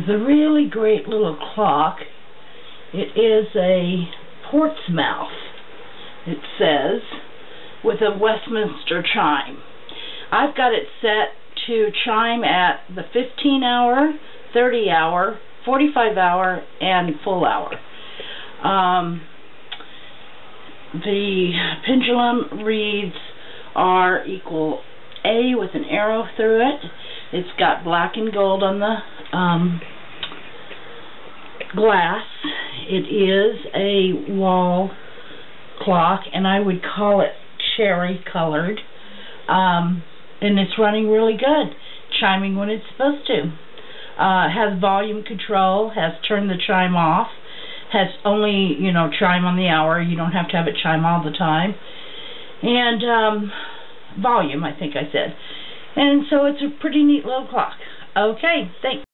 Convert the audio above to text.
is a really great little clock. It is a Portsmouth, it says, with a Westminster chime. I've got it set to chime at the 15-hour, 30-hour, 45-hour, and full hour. The pendulum reads R equal A with an arrow through it. It's got black and gold on the glass. It is a wall clock, and I would call it cherry colored. And it's running really good, chiming when it's supposed to. Has volume control, has turned the chime off, has only, chime on the hour. You don't have to have it chime all the time. And volume, I think I said. And so it's a pretty neat little clock. Okay, thanks.